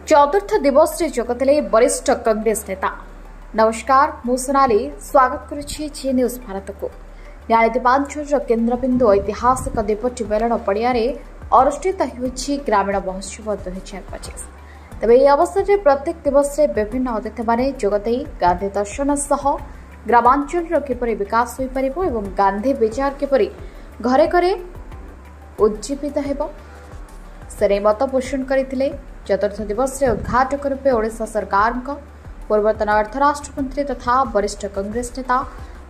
चतुर्थ दिवस रे जोगदेले वरिष्ठ कांग्रेस नेता। नमस्कार, मु सोनाली स्वागत करुछि जी न्यूज भारत को। न्याय दीपांचल केन्द्रबिंदु ऐतिहासिक दीपटी मेलन पड़िया अनुष्ठित होछि ग्रामीण महोत्सव 2025। तेबे यह अवसर में प्रत्येक दिवस रे विभिन्न अतिथि माने जोगदे गांधी दर्शन सह ग्रामांचल किपरि विकास होई परिबो एवं गांधी विचार किपरि घरे घरे उज्जीवित हेबो से मत पोषण करथिले। चतुर्थ दिवस रे उद्घाटक रूपे ओडिशा सरकार पूर्वतन अर्थ राष्ट्रमंत्री तथा वरिष्ठ कांग्रेस नेता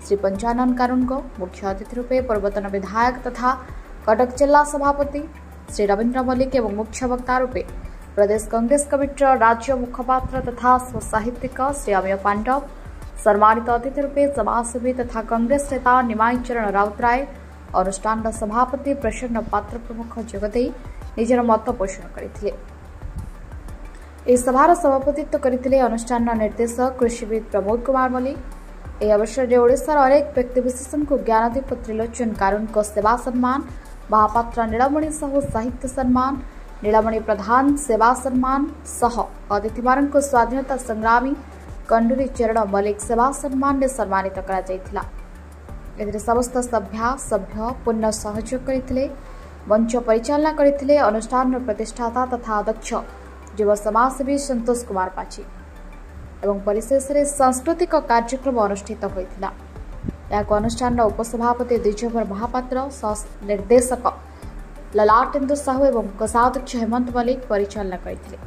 श्री पंचानन कारुंग, मुख्य अतिथि रूपे पूर्वतन विधायक तथा कटक जिला सभापति श्री रविन्द्र मल्लिक एवं मुख्य वक्ता रूपे प्रदेश कांग्रेस कमिटीर राज्य मुखपात्र तथा स्वसाहित्यिक श्री अमिय पांडव, सम्मानित अतिथि रूपे समाजसेवी तथा कांग्रेस नेता निमाई चरण राउतराय, अनुष्ठान सभापति प्रसन्न पात्र प्रमुख जोगदे निजर मत पोषण करथिले। इस सभार सभापतित्व करथिले अनुष्ठान निर्देशक कृषिविद प्रमोद कुमार मल्लिक। यह अवसर में ओडिशार अनेक व्यक्तिविशेष को ज्ञानदीप त्रिलोचन कारुण को सेवा सम्मान, महापात्र नीलमणि साहू साहित्य सम्मान, नीलमणि प्रधान सेवा सम्मान सह अतिथि मान स्वाधीनता संग्रामी कंडूरी चरण मल्लिक सेवा सम्मान ने सम्मानित करा जायथिला। एथिरे समस्त सभ्य पूर्ण सहयोग करथिले। मंच परिचालना करथिले अनुष्ठान प्रतिष्ठाता तथा अध्यक्ष युव समाजसेवी संतोष कुमार पाची एवं परिशेष में सांस्कृतिक कार्यक्रम अनुष्ठित होता। यहाँ अनुष्ठान उपसभापति द्विजभर महापात्र, निर्देशक ललाटेन्दु साहू एवं कोषाध्यक्ष हेमंत मल्लिक परिचालना करथिले।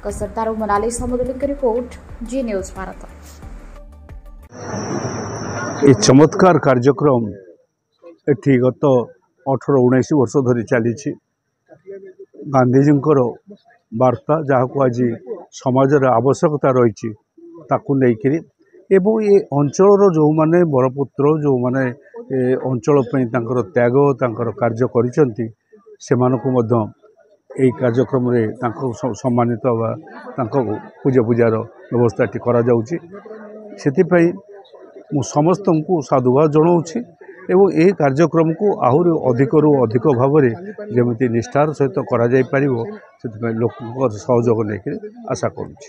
कसरदारू मनाली समुद्री की रिपोर्ट, जी न्यूज भारत। चमत्कार कार्यक्रम एठी गत 18-19 वर्ष धरी चली गांधीजी वार्ता जहाँ को आज समाज आवश्यकता रही एवं ये अंचल जो माने बरपुत्र जो माने अंचल त्याग कार्य करिसेंती यही कार्यक्रम रे सम्मानित पूजा पूजार व्यवस्था करा जाउची। सेतिपई मु समस्त को साधुवाद जनाऊँगी एवं यह कार्यक्रम को आहरी अधिकरू अधिक भाव में जमी निष्ठार सहित करा जाई परिबो से लोक सहयोग लेकिन आशा करुँच।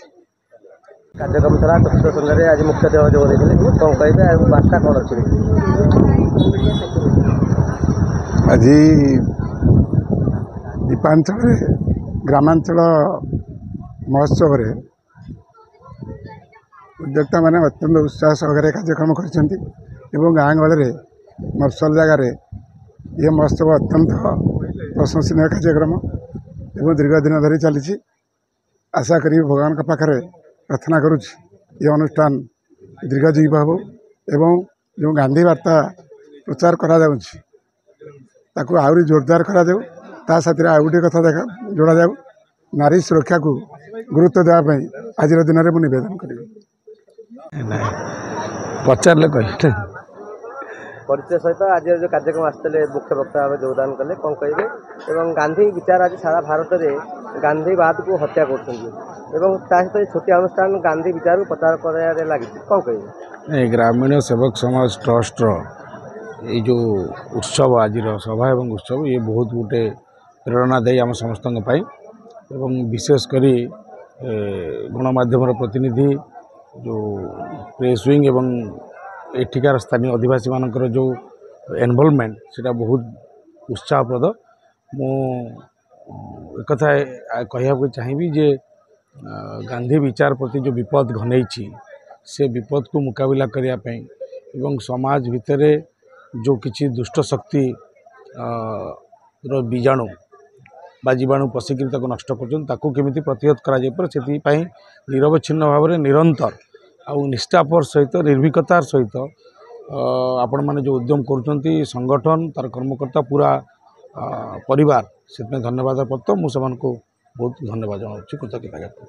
कार्यक्रम द्वारा चतुर्थ संघ आज मुख्य अतिथि जो देते कौन कहे बार्ता कौन अच्छी आज दीपांचल ग्रामांचल महोत्सव उद्योक्ता मैंने अत्यंत उत्साह सहकारे कार्यक्रम कर गाँ गहली मफसल जगार ये महोत्सव अत्यंत प्रशंसनीय कार्यक्रम एवं दीर्घ दिन धरी चली। आशा करी भगवान का पाखरे प्रार्थना करुच्ची ये अनुष्ठान दीर्घजीवी हो एवं जो गांधी वार्ता प्रचार करा आहरी जोरदार करा ता साथी आउ गोटे कथा देखा जोड़ा जाऊ नारी सुरक्षा को गुरुत्व देवाई आज दिन में मुझे निवेदन करी पचारे कह परिचय सहित आज जो कार्यक्रम आसते मुख्य वक्ता भाव योगदान कले कौन कहे एवं गांधी विचार आज सारा भारत में गांधीवाद को हत्या कर छोटिया अनुष्ठान गांधी विचार को प्रचार कर लगी कौन कहे ग्रामीण सेवक समाज ट्रस्ट ये जो उत्सव आज सभा एवं उत्सव ये बहुत गोटे प्रेरणादायी आम समस्त विशेषकर गणमाध्यम प्रतिनिधि जो प्रेस विंग एवं एठिकार स्थानीय आदिवासी मानकर जो इन्वॉल्वमेंट सेटा बहुत उत्साहप्रद। मु एक कथा कहया चाहिए जे गांधी विचार प्रति जो विपद घनई से विपद को मुकाबला करने एवं समाज भितर जो किसी दुष्ट शक्ति बीजाणु बा जीवाणु पशिकी नष्ट करमि प्रतिहत कर निरवच्छिन्न भाव में निरंतर आउ निष्ठापर सहित निर्भीकतार सहित आपण मैंने जो उद्यम करुँच संगठन तार कर्मकर्ता पूरा परिवार से धन्यवाद प्रत मुझे बहुत धन्यवाद जनाऊँ कृतज्ञता ज्ञापन।